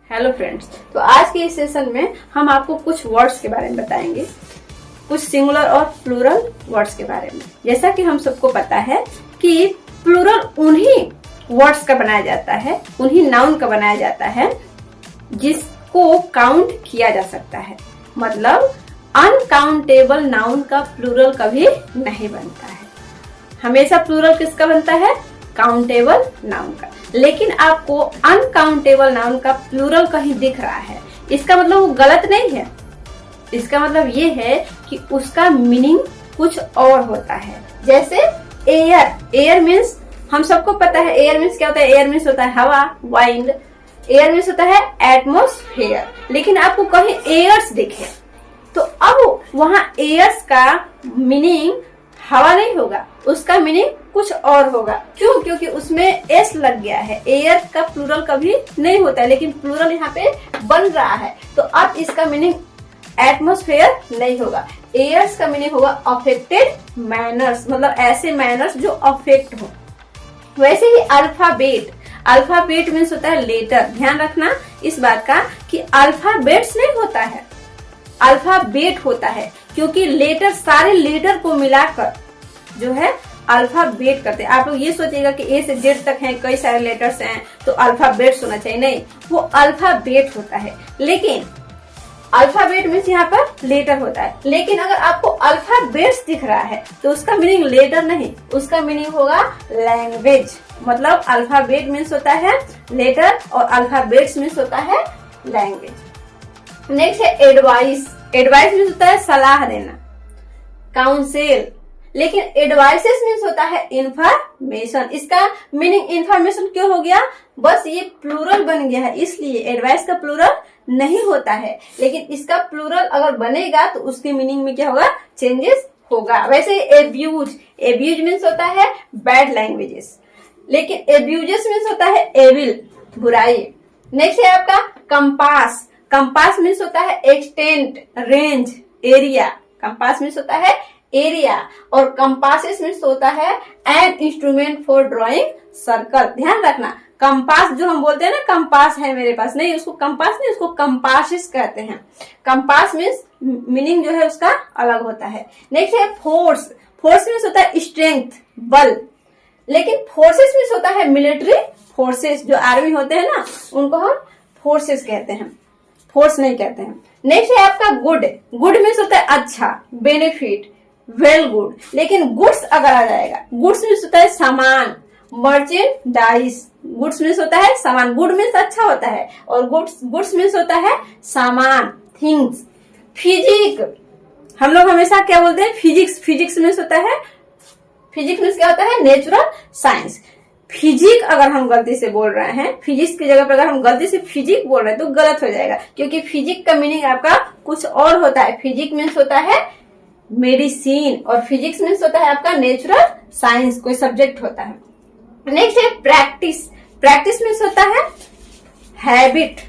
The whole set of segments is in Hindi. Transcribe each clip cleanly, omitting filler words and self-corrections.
हेलो फ्रेंड्स, तो आज के इस सेशन में हम आपको कुछ वर्ड्स के बारे में बताएंगे, कुछ सिंगुलर और प्लूरल वर्ड्स के बारे में। जैसा कि हम सबको पता है कि प्लूरल उन्हीं वर्ड्स का बनाया जाता है, उन्हीं नाउन का बनाया जाता है जिसको काउंट किया जा सकता है। मतलब अनकाउंटेबल नाउन का प्लूरल कभी नहीं बनता है। हमेशा प्लूरल किसका बनता है? काउंटेबल नाउन का। लेकिन आपको अनकाउंटेबल नाउन का प्लूरल कहीं दिख रहा है, इसका मतलब वो गलत नहीं है। इसका मतलब ये है कि उसका मीनिंग कुछ और होता है। जैसे एयर, एयर मीन्स हम सबको पता है एयर मीन्स क्या होता है। एयर मीन्स होता है हवा, वाइंड। एयर मीन्स होता है एटमॉस्फेयर। लेकिन आपको कहीं एयर्स दिखे तो अब वहां एयर्स का मीनिंग हवा नहीं होगा, उसका मीनिंग कुछ और होगा। क्यों? क्योंकि उसमें एस लग गया है। एयर का प्लूरल कभी नहीं होता है, लेकिन प्लूरल यहाँ पे बन रहा है, तो अब इसका मीनिंग एटमॉस्फेयर नहीं होगा। एयर्स का मीनिंग होगा अफेक्टेड मैनर्स, मतलब ऐसे मैनर्स जो अफेक्ट हो। वैसे ही अल्फाबेट, अल्फाबेट मीन्स होता है लेटर। ध्यान रखना इस बात का कि अल्फाबेट्स नहीं होता है, अल्फाबेट होता है, क्योंकि लेटर, सारे लेटर को मिलाकर जो है अल्फाबेट करते हैं। आप लोग ये सोचिएगा कि ए से जेड तक हैं, कई सारे लेटर्स हैं तो अल्फाबेट होना चाहिए, नहीं, वो अल्फाबेट होता है। लेकिन अल्फाबेट मीन्स यहाँ पर लेटर होता है। लेकिन अगर आपको अल्फाबेट्स दिख रहा है तो उसका मीनिंग लेटर नहीं, उसका मीनिंग होगा लैंग्वेज। मतलब अल्फाबेट मीन्स होता है लेटर और अल्फाबेट्स मीन्स होता है लैंग्वेज। नेक्स्ट है एडवाइस। एडवाइस मीन्स होता है सलाह देना, काउंसिल। लेकिन एडवाइसेस मीन्स होता है इंफॉर्मेशन। इसका मीनिंग इंफॉर्मेशन क्यों हो गया? बस ये प्लूरल बन गया है, इसलिए एडवाइस का प्लूरल नहीं होता है। लेकिन इसका प्लूरल अगर बनेगा तो उसके मीनिंग में क्या होगा? चेंजेस होगा। वैसे एब्यूज, एब्यूज मीन्स होता है बैड लैंग्वेजेस, लेकिन एब्यूजेस मीन्स होता है एविल, बुराई। नेक्स्ट है आपका कंपास। कंपास मीन्स होता है extent, range, area. Compass means होता है एरिया। और कंपासेस मीन्स होता है an instrument for drawing circle. ध्यान रखना, कंपास जो हम बोलते हैं ना, कंपास है मेरे पास, नहीं, उसको कंपास नहीं, उसको कंपासेस कहते हैं। कंपास मीन्स मीनिंग जो है उसका अलग होता है। नेक्स्ट है फोर्स। फोर्स मीन्स होता है स्ट्रेंथ, बल। लेकिन फोर्सेस मीन्स होता है मिलिट्री फोर्सेस। जो आर्मी होते हैं ना, उनको हम फोर्सेस कहते हैं, फोर्स नहीं कहते हैं। नेक्स्ट है आपका गुड। गुड मीन्स होता है अच्छा, बेनिफिट, वेल गुड। लेकिन गुड्स अगर आ जाएगा, गुड्स मीन्स होता है सामान, मर्चेंडाइज। गुड्स मीन्स होता है सामान, गुड मीन्स अच्छा होता है, और गुड्स मीन्स होता है सामान, थिंग्स। फिजिक, हम लोग हमेशा क्या बोलते हैं? फिजिक्स। फिजिक्स मीन्स होता है, फिजिक्स मीन्स क्या होता है? Natural science. फिजिक अगर हम गलती से बोल रहे हैं, फिजिक्स की जगह पर अगर हम गलती से फिजिक बोल रहे हैं तो गलत हो जाएगा, क्योंकि फिजिक का मीनिंग आपका कुछ और होता है। फिजिक मीन्स होता है मेडिसिन, और फिजिक्स मीन्स होता है आपका नेचुरल साइंस, कोई सब्जेक्ट होता है। नेक्स्ट है प्रैक्टिस। प्रैक्टिस मीन्स होता है हैबिट,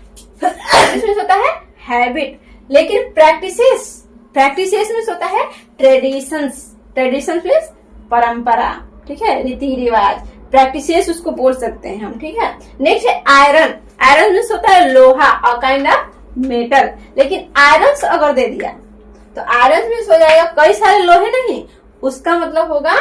प्रैक्टिस मीन्स होता है हैबिट। लेकिन प्रैक्टिसेस, प्रैक्टिसेस मीन्स होता है ट्रेडिशंस। ट्रेडिशन मीन्स परंपरा, ठीक है, रीति रिवाज। प्रैक्टिसेस उसको बोल सकते हैं हम, ठीक है। नेक्स्ट है आयरन। आयरन मीन्स होता है लोहा, अ काइंड ऑफ मेटल। लेकिन आयरन अगर दे दिया तो आयरन मीन्स हो जाएगा कई सारे लोहे नहीं, उसका मतलब होगा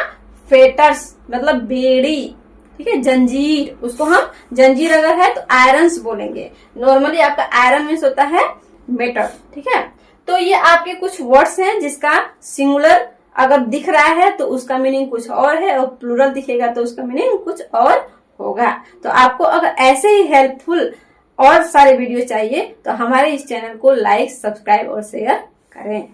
फेटर्स, मतलब बेड़ी, ठीक है, जंजीर। उसको हम जंजीर अगर है तो आयरन्स बोलेंगे। नॉर्मली आपका आयरन मीन्स होता है मेटल, ठीक है। तो ये आपके कुछ वर्ड्स हैं जिसका सिंगुलर अगर दिख रहा है तो उसका मीनिंग कुछ और है, और प्लूरल दिखेगा तो उसका मीनिंग कुछ और होगा। तो आपको अगर ऐसे ही हेल्पफुल और सारे वीडियो चाहिए तो हमारे इस चैनल को लाइक, सब्सक्राइब और शेयर करें।